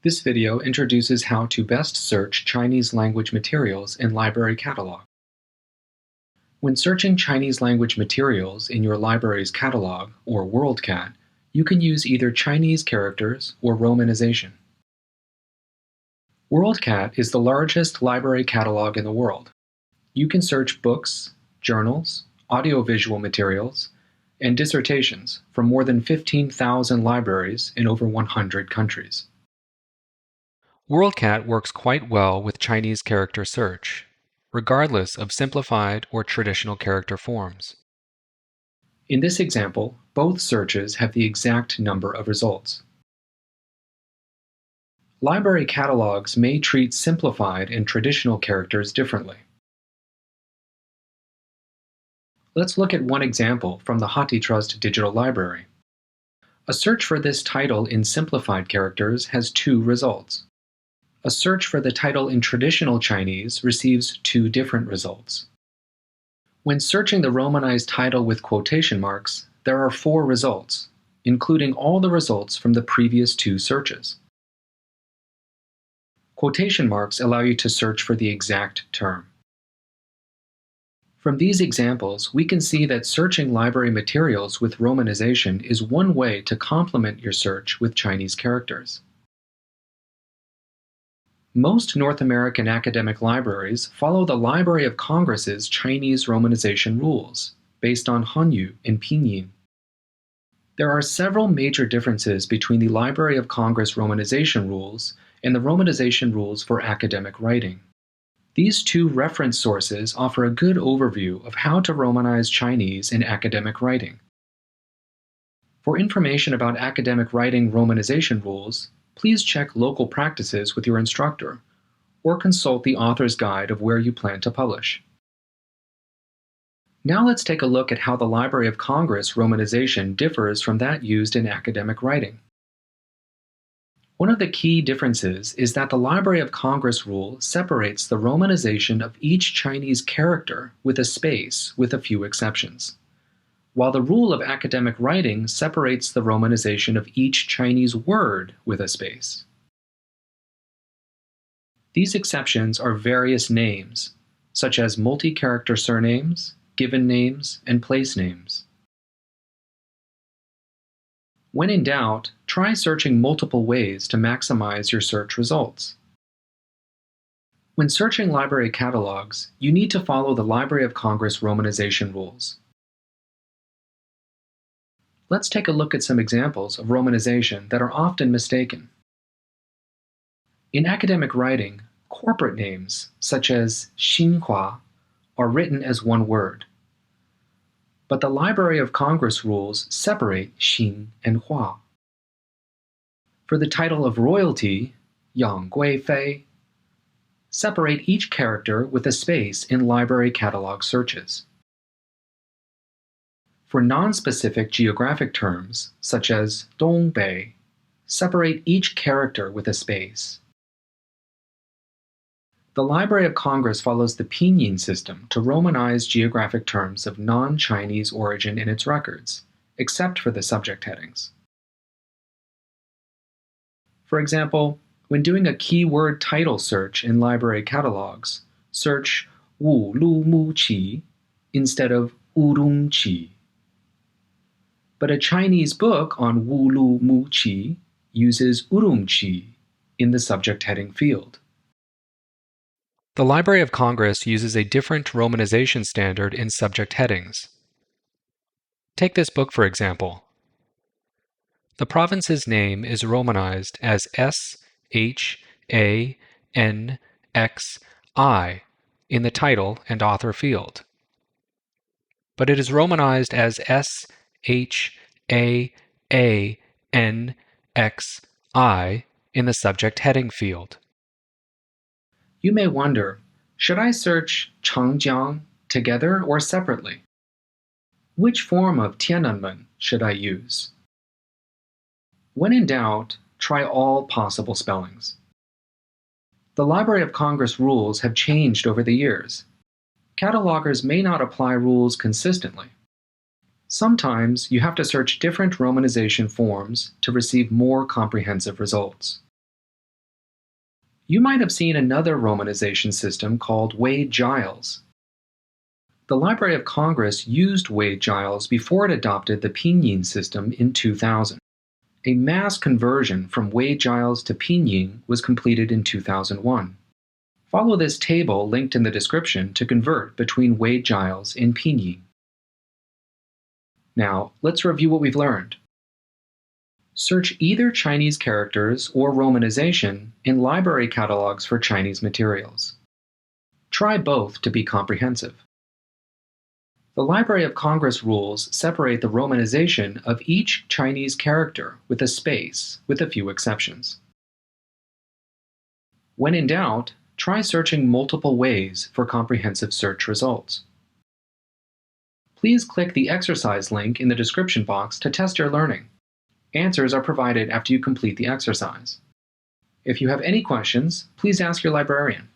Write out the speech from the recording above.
This video introduces how to best search Chinese language materials in library catalog. When searching Chinese language materials in your library's catalog, or WorldCat, you can use either Chinese characters or Romanization. WorldCat is the largest library catalog in the world. You can search books, journals, audiovisual materials, and dissertations from more than 15,000 libraries in over 100 countries. WorldCat works quite well with Chinese character search, regardless of simplified or traditional character forms. In this example, both searches have the exact number of results. Library catalogs may treat simplified and traditional characters differently. Let's look at one example from the HathiTrust Digital Library. A search for this title in simplified characters has 2 results. A search for the title in traditional Chinese receives 2 different results. When searching the Romanized title with quotation marks, there are 4 results, including all the results from the previous 2 searches. Quotation marks allow you to search for the exact term. From these examples, we can see that searching library materials with Romanization is one way to complement your search with Chinese characters. Most North American academic libraries follow the Library of Congress's Chinese Romanization rules, based on Hanyu and Pinyin. There are several major differences between the Library of Congress Romanization rules and the Romanization rules for academic writing. These 2 reference sources offer a good overview of how to Romanize Chinese in academic writing. For information about academic writing Romanization rules, please check local practices with your instructor, or consult the author's guide of where you plan to publish. Now let's take a look at how the Library of Congress Romanization differs from that used in academic writing. One of the key differences is that the Library of Congress rule separates the Romanization of each Chinese character with a space, with a few exceptions, while the rule of academic writing separates the Romanization of each Chinese word with a space. These exceptions are various names, such as multi-character surnames, given names, and place names. When in doubt, try searching multiple ways to maximize your search results. When searching library catalogs, you need to follow the Library of Congress Romanization rules. Let's take a look at some examples of Romanization that are often mistaken. In academic writing, corporate names, such as Xinhua, are written as one word. But the Library of Congress rules separate Xin and Hua. For the title of royalty, Yang Gui Fei, separate each character with a space in library catalog searches. For non-specific geographic terms, such as Dongbei, separate each character with a space. The Library of Congress follows the Pinyin system to Romanize geographic terms of non-Chinese origin in its records, except for the subject headings. For example, when doing a keyword title search in library catalogs, search Wu Lu Mu Qi instead of Urong Qi. But a Chinese book on Wu Lu Mu Qi uses Urong Qi in the subject heading field. The Library of Congress uses a different Romanization standard in subject headings. Take this book for example. The province's name is Romanized as SHANXI in the title and author field. But it is Romanized as SHAANXI in the subject heading field. You may wonder, should I search Changjiang together or separately? Which form of Tiananmen should I use? When in doubt, try all possible spellings. The Library of Congress rules have changed over the years. Catalogers may not apply rules consistently. Sometimes you have to search different Romanization forms to receive more comprehensive results. You might have seen another romanization system called Wade-Giles. The Library of Congress used Wade-Giles before it adopted the Pinyin system in 2000. A mass conversion from Wade-Giles to Pinyin was completed in 2001. Follow this table linked in the description to convert between Wade-Giles and Pinyin. Now, let's review what we've learned. Search either Chinese characters or romanization in library catalogs for Chinese materials. Try both to be comprehensive. The Library of Congress rules separate the romanization of each Chinese character with a space, with a few exceptions. When in doubt, try searching multiple ways for comprehensive search results. Please click the exercise link in the description box to test your learning. Answers are provided after you complete the exercise. If you have any questions, please ask your librarian.